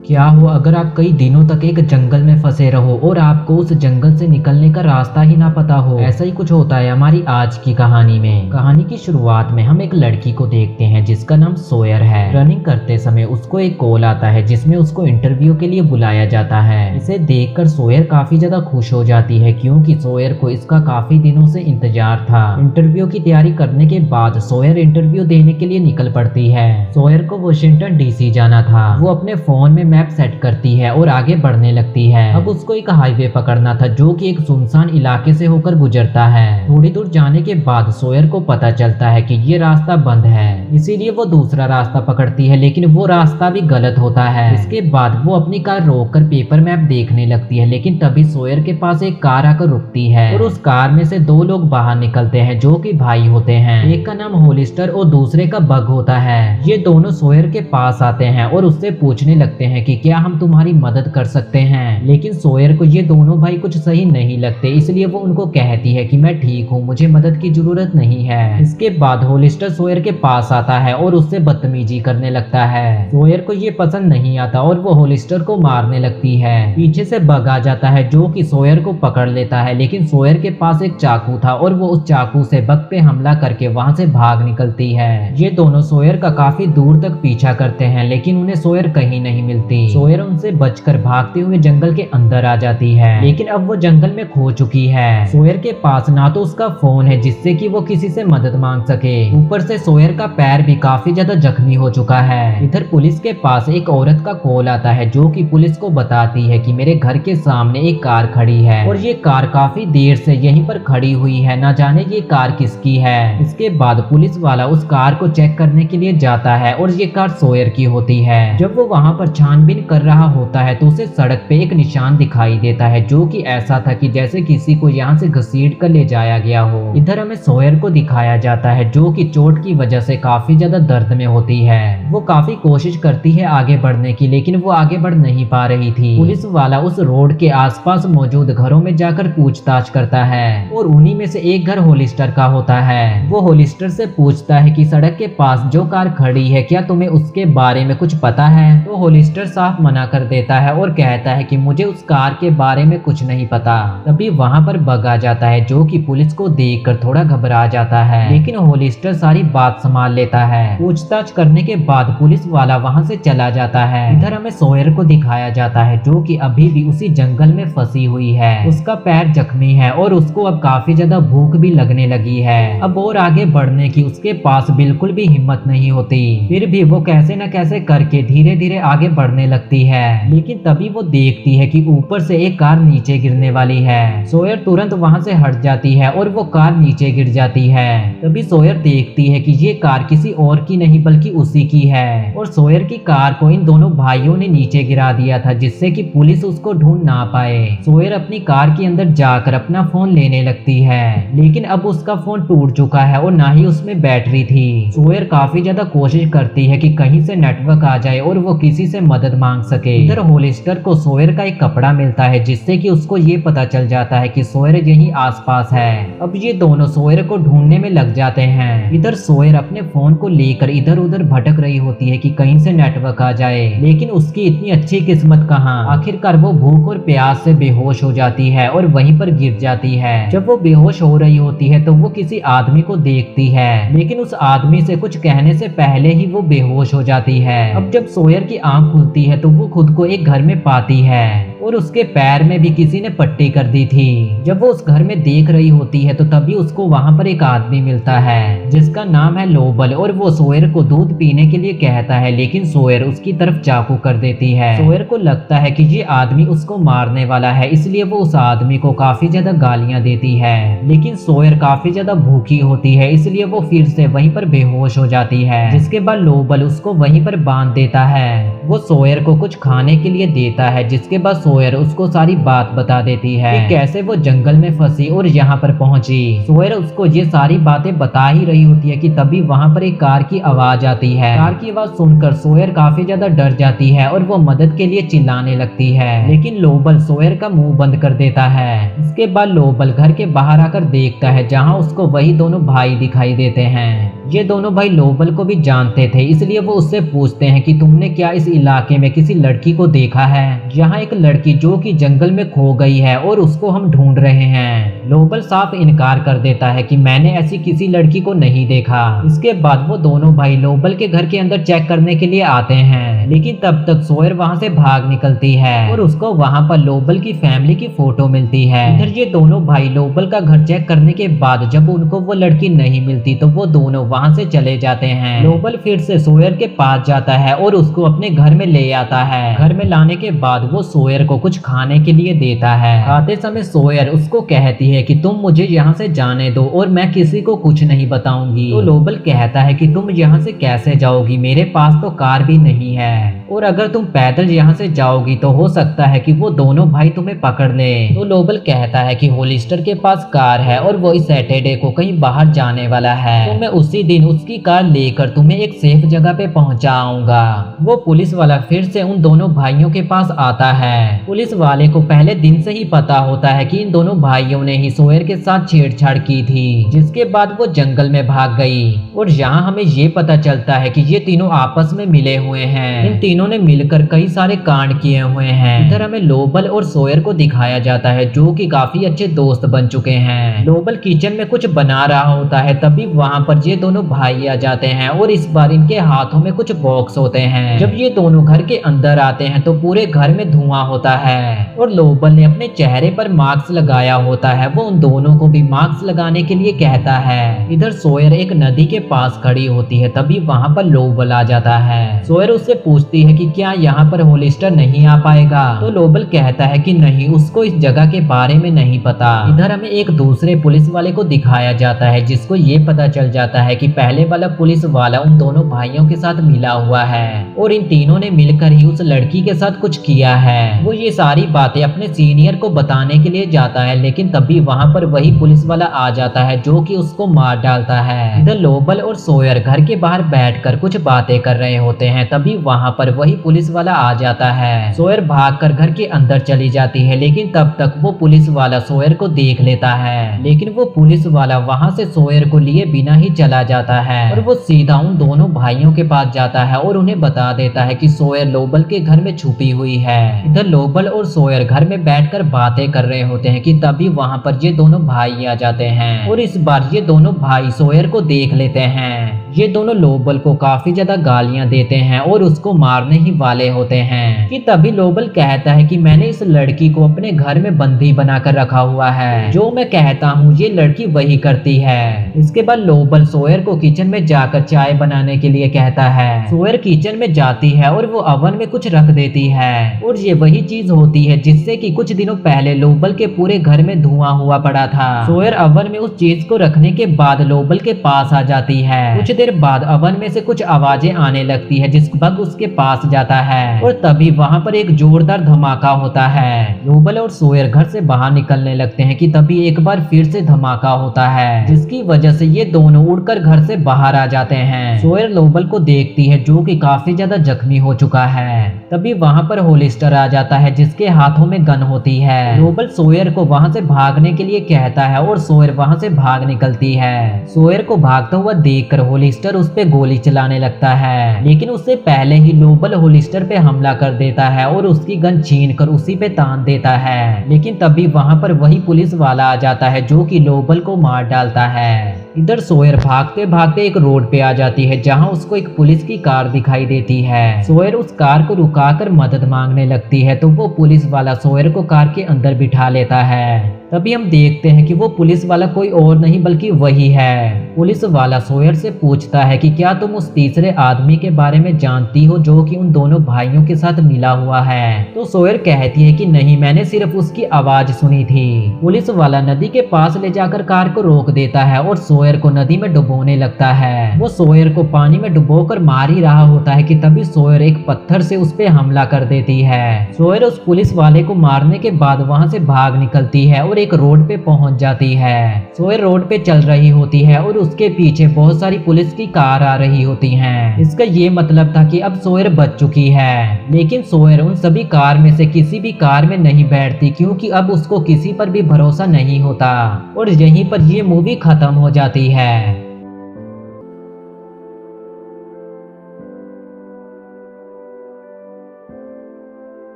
क्या हो अगर आप कई दिनों तक एक जंगल में फंसे रहो और आपको उस जंगल से निकलने का रास्ता ही ना पता हो। ऐसा ही कुछ होता है हमारी आज की कहानी में। कहानी की शुरुआत में हम एक लड़की को देखते हैं जिसका नाम सोयर है। रनिंग करते समय उसको एक कॉल आता है जिसमें उसको इंटरव्यू के लिए बुलाया जाता है। इसे देखकर सोयर काफी ज्यादा खुश हो जाती है क्योंकि सोयर को इसका काफी दिनों से इंतजार था। इंटरव्यू की तैयारी करने के बाद सोयर इंटरव्यू देने के लिए निकल पड़ती है। सोयर को वाशिंगटन डीसी जाना था। वो अपने फोन में मैप सेट करती है और आगे बढ़ने लगती है। अब उसको एक हाईवे पकड़ना था जो कि एक सुनसान इलाके से होकर गुजरता है। थोड़ी दूर जाने के बाद सोयर को पता चलता है कि ये रास्ता बंद है, इसीलिए वो दूसरा रास्ता पकड़ती है, लेकिन वो रास्ता भी गलत होता है। इसके बाद वो अपनी कार रोककर पेपर मैप देखने लगती है, लेकिन तभी सोयर के पास एक कार आकर रुकती है और उस कार में से दो लोग बाहर निकलते हैं जो कि भाई होते हैं। एक का नाम होलिस्टर और दूसरे का बग होता है। ये दोनों सोयर के पास आते हैं और उससे पूछने लगते हैं कि क्या हम तुम्हारी मदद कर सकते हैं, लेकिन सोयर को ये दोनों भाई कुछ सही नहीं लगते, इसलिए वो उनको कहती है कि मैं ठीक हूँ, मुझे मदद की जरूरत नहीं है। इसके बाद होलिस्टर सोयर के पास आता है और उससे बदतमीजी करने लगता है। सोयर को ये पसंद नहीं आता और वो होलिस्टर को मारने लगती है। पीछे से बग आ जाता है जो कि सोयर को पकड़ लेता है, लेकिन सोयर के पास एक चाकू था और वो उस चाकू से बग पे हमला करके वहां से भाग निकलती है। ये दोनों सोयर का काफी दूर तक पीछा करते हैं, लेकिन उन्हें सोयर कहीं नहीं मिलती। सोयर उनसे बचकर भागते हुए जंगल के अंदर आ जाती है, लेकिन अब वो जंगल में खो चुकी है। सोयर के पास ना तो उसका फोन है जिससे कि वो किसी से मदद मांग सके, ऊपर से सोयर का पैर भी काफी ज्यादा जख्मी हो चुका है। इधर पुलिस के पास एक औरत का कॉल आता है जो कि पुलिस को बताती है कि मेरे घर के सामने एक कार खड़ी है और ये कार काफी देर से यहीं पर खड़ी हुई है, ना जाने ये कार किसकी है। इसके बाद पुलिस वाला उस कार को चेक करने के लिए जाता है और ये कार सोयर की होती है। जब वो वहाँ पर छानबीन कर रहा होता है तो उसे सड़क पे एक निशान दिखाई देता है जो कि ऐसा था कि जैसे किसी को यहाँ से घसीट कर ले जाया गया हो। इधर हमें सोयर को दिखाया जाता है जो कि चोट की वजह से काफी ज्यादा दर्द में होती है। वो काफी कोशिश करती है आगे बढ़ने की, लेकिन वो आगे बढ़ नहीं पा रही थी। पुलिस वाला उस रोड के आसपास मौजूद घरों में जाकर पूछताछ करता है और उन्हीं में से एक घर होलिस्टर का होता है। वो होलिस्टर से पूछता है कि सड़क के पास जो कार खड़ी है क्या तुम्हें उसके बारे में कुछ पता है। तो होलिस्टर साफ मना कर देता है और कहता है कि मुझे उस कार के बारे में कुछ नहीं पता। तभी वहाँ पर बग आ जाता है जो कि पुलिस को देखकर थोड़ा घबरा जाता है, लेकिन होलिस्टर सारी बात संभाल लेता है। पूछताछ करने के बाद पुलिस वाला वहाँ से चला जाता है। इधर हमें सोयर को दिखाया जाता है जो कि अभी भी उसी जंगल में फंसी हुई है। उसका पैर जख्मी है और उसको अब काफी ज्यादा भूख भी लगने लगी है। अब और आगे बढ़ने की उसके पास बिल्कुल भी हिम्मत नहीं होती, फिर भी वो कैसे न कैसे करके धीरे धीरे आगे बढ़ने लगती है। लेकिन तभी वो देखती है कि ऊपर से एक कार नीचे गिरने वाली है। सोयर तुरंत वहां से हट जाती है और वो कार नीचे गिर जाती है। तभी सोयर देखती है कि ये कार किसी और की नहीं बल्कि उसी की है और सोयर की कार को इन दोनों भाइयों ने नीचे गिरा दिया था जिससे कि पुलिस उसको ढूंढ ना पाए। सोयर अपनी कार के अंदर जाकर अपना फोन लेने लगती है, लेकिन अब उसका फोन टूट चुका है और ना ही उसमें बैटरी थी। सोयर काफी ज्यादा कोशिश करती है कि कहीं से नेटवर्क आ जाए और वो किसी से मदद मांग सके। इधर होलिस्टर को सोयर का एक कपड़ा मिलता है जिससे कि उसको ये पता चल जाता है कि सोयर यहीं आसपास है। अब ये दोनों सोयर को ढूंढने में लग जाते हैं। इधर सोयर अपने फोन को लेकर इधर उधर भटक रही होती है कि कहीं से नेटवर्क आ जाए, लेकिन उसकी इतनी अच्छी किस्मत कहाँ। आखिरकार वो भूख और प्यास से बेहोश हो जाती है और वहीं पर गिर जाती है। जब वो बेहोश हो रही होती है तो वो किसी आदमी को देखती है, लेकिन उस आदमी से कुछ कहने से पहले ही वो बेहोश हो जाती है। अब जब सोयर की आंख खुलती है तो वो खुद को एक घर में पाती है और उसके पैर में भी किसी ने पट्टी कर दी थी। जब वो उस घर में देख रही होती है तो तभी उसको वहाँ पर एक आदमी मिलता है जिसका नाम है लोबल और वो सोयर को दूध पीने के लिए कहता है, लेकिन सोयर उसकी तरफ चाकू कर देती है। सोयर को लगता है कि ये आदमी उसको मारने वाला है, इसलिए वो उस आदमी को काफी ज्यादा गालियां देती है, लेकिन सोयर काफी ज्यादा भूखी होती है इसलिए वो फिर से वहीं पर बेहोश हो जाती है। जिसके बाद लोबल उसको वहीं पर बांध देता है। वो सोयर को कुछ खाने के लिए देता है, जिसके बाद सोयर उसको सारी बात बता देती है कि कैसे वो जंगल में फंसी और यहाँ पर पहुंची। सोयर उसको ये सारी बातें बता ही रही होती है कि तभी वहाँ पर एक कार की आवाज आती है। कार की आवाज सुनकर सोयर काफी ज्यादा डर जाती है और वो मदद के लिए चिल्लाने लगती है, लेकिन लोबल सोयर का मुंह बंद कर देता है। इसके बाद लोबल घर के बाहर आकर देखता है जहाँ उसको वही दोनों भाई दिखाई देते हैं। ये दोनों भाई लोबल को भी जानते थे, इसलिए वो उससे पूछते हैं कि तुमने क्या इस इलाके में किसी लड़की को देखा है? यहाँ एक लड़की जो कि जंगल में खो गई है और उसको हम ढूंढ रहे हैं। लोबल साफ इनकार कर देता है कि मैंने ऐसी किसी लड़की को नहीं देखा। इसके बाद वो दोनों भाई लोबल के घर के अंदर चेक करने के लिए आते हैं, लेकिन तब तक सोयर वहाँ से भाग निकलती है और उसको वहाँ पर लोबल की फैमिली की फोटो मिलती है। इधर ये दोनों भाई लोबल का घर चेक करने के बाद जब उनको वो लड़की नहीं मिलती तो वो दोनों वहाँ से चले जाते हैं। लोबल फिर से सोयर के पास जाता है और उसको अपने घर में ले आता है। घर में लाने के बाद वो सोयर को कुछ खाने के लिए देता है। आते समय सोयर उसको कहती है कि तुम मुझे यहाँ से जाने दो और मैं किसी को कुछ नहीं बताऊंगी। तो लोबल कहता है कि तुम यहाँ से कैसे जाओगी, मेरे पास तो कार भी नहीं है, और अगर तुम पैदल यहाँ से जाओगी तो हो सकता है कि वो दोनों भाई तुम्हें पकड़ ले। तो लोबल कहता है कि होलिस्टर के पास कार है और वो इस सैटरडे को कहीं बाहर जाने वाला है, तो मैं उसी दिन उसकी कार लेकर तुम्हें एक सेफ जगह पे पहुंचाऊंगा। वो पुलिस वाला फिर से उन दोनों भाइयों के पास आता है। पुलिस वाले को पहले दिन से ही पता होता है कि इन दोनों भाइयों ने ही सोयर के साथ छेड़छाड़ की थी, जिसके बाद वो जंगल में भाग गई। और यहाँ हमें ये पता चलता है कि ये तीनों आपस में मिले हुए हैं। इन तीनों ने मिलकर कई सारे कांड किए हुए हैं। इधर हमें लोबल और सोयर को दिखाया जाता है जो कि काफी अच्छे दोस्त बन चुके हैं। लोबल किचन में कुछ बना रहा होता है, तभी वहाँ पर ये दोनों भाई आ जाते हैं और इस बार इनके हाथों में कुछ बॉक्स होते हैं। जब ये दोनों घर के अंदर आते हैं तो पूरे घर में धुआं होता है और लोबल ने अपने चेहरे पर मास्क लगाया होता है। वो उन दोनों को भी मास्क लगाने के लिए कहता है। इधर सोयर एक नदी के पास खड़ी होती है, तभी वहाँ पर लोबल आ जाता है। सोयर उससे पूछती है कि क्या यहाँ पर होलिस्टर नहीं आ पाएगा? तो लोबल कहता है कि नहीं, उसको इस जगह के बारे में नहीं पता। इधर हमें एक दूसरे पुलिस वाले को दिखाया जाता है जिसको ये पता चल जाता है कि पहले वाला पुलिस वाला उन दोनों भाइयों के साथ मिला हुआ है और इन तीनों ने मिलकर ही उस लड़की के साथ कुछ किया है। वो ये सारी बातें अपने सीनियर को बताने के लिए जाता है, लेकिन तभी वहाँ पर वही पुलिस वाला आ जाता है जो कि उसको मार डालता है। इधर लोबल और सोयर घर के बाहर बैठकर कुछ बातें कर रहे होते हैं, तभी वहाँ पर वही पुलिस वाला आ जाता है। सोयर भागकर घर के अंदर चली जाती है, लेकिन तब तक वो पुलिस वाला सोयर को देख लेता है, लेकिन वो पुलिस वाला वहाँ से सोयर को लिए बिना ही चला जाता है और वो सीधा उन दोनों भाइयों के पास जाता है और उन्हें बता देता है कि सोयर लोबल के घर में छुपी हुई है। इधर लोबल और सोयर घर में बैठकर बातें कर रहे होते हैं कि तभी वहाँ पर ये दोनों भाई आ जाते हैं और इस बार ये दोनों भाई सोयर को देख लेते हैं। ये दोनों लोबल को काफी ज्यादा गालियां देते हैं और उसको मारने ही वाले होते हैं कि तभी लोबल कहता है कि मैंने इस लड़की को अपने घर में बंदी बनाकर रखा हुआ है, जो मैं कहता हूँ ये लड़की वही करती है। इसके बाद लोबल सोयर को किचन में जाकर चाय बनाने के लिए कहता है। सोयर किचन में जाती है और वो ओवन में कुछ रख देती है और ये वही चीज होती है जिससे कि कुछ दिनों पहले लोबल के पूरे घर में धुआं हुआ पड़ा था। सोयर ओवन में उस चीज को रखने के बाद लोबल के पास आ जाती है। कुछ देर बाद ओवन में से कुछ आवाजें आने लगती है, जिस बग उसके पास जाता है और तभी वहाँ पर एक जोरदार धमाका होता है। लोबल और सोयर घर से बाहर निकलने लगते हैं कि तभी एक बार फिर से धमाका होता है, जिसकी वजह से ये दोनों उड़कर घर से बाहर आ जाते हैं। सोयर लोबल को देखती है जो कि काफी ज्यादा जख्मी हो चुका है। तभी वहाँ पर होलिस्टर आ जाता है जिसके हाथों में गन होती है। लोबल सोयर को वहाँ से भागने के लिए कहता है और सोयर वहाँ से भाग निकलती है। सोयर को भागता हुआ देखकर होलिस्टर उस पे गोली चलाने लगता है, लेकिन उससे पहले ही लोबल होलिस्टर पे हमला कर देता है और उसकी गन छीनकर उसी पे तान देता है। लेकिन तभी वहाँ पर वही पुलिस वाला आ जाता है जो कि लोबल को मार डालता है। इधर सोयर भागते भागते एक रोड पे आ जाती है जहां उसको एक पुलिस की कार दिखाई देती है। सोयर उस कार को रुकाकर मदद मांगने लगती है, तो वो पुलिस वाला सोयर को कार के अंदर बिठा लेता है। तभी हम देखते हैं कि वो पुलिस वाला कोई और नहीं बल्कि वही है। पुलिस वाला सोयर से पूछता है कि क्या तुम उस तीसरे आदमी के बारे में जानती हो जो कि उन दोनों भाइयों के साथ मिला हुआ है। तो सोयर कहती है कि नहीं, मैंने सिर्फ उसकी आवाज सुनी थी। पुलिस वाला नदी के पास ले जाकर कार को रोक देता है और सोयर को नदी में डुबोने लगता है। वो सोयर को पानी में डुबोकर मार ही रहा होता है कि तभी सोयर एक पत्थर से उस पे हमला कर देती है। सोयर उस पुलिस वाले को मारने के बाद वहां से भाग निकलती है और एक रोड पे पहुंच जाती है। सोयर रोड पे चल रही होती है और उसके पीछे बहुत सारी पुलिस की कार आ रही होती हैं। इसका ये मतलब था कि अब सोयर बच चुकी है, लेकिन सोयर उन सभी कार में से किसी भी कार में नहीं बैठती क्योंकि अब उसको किसी पर भी भरोसा नहीं होता। और यहीं पर ये मूवी खत्म हो जाती है।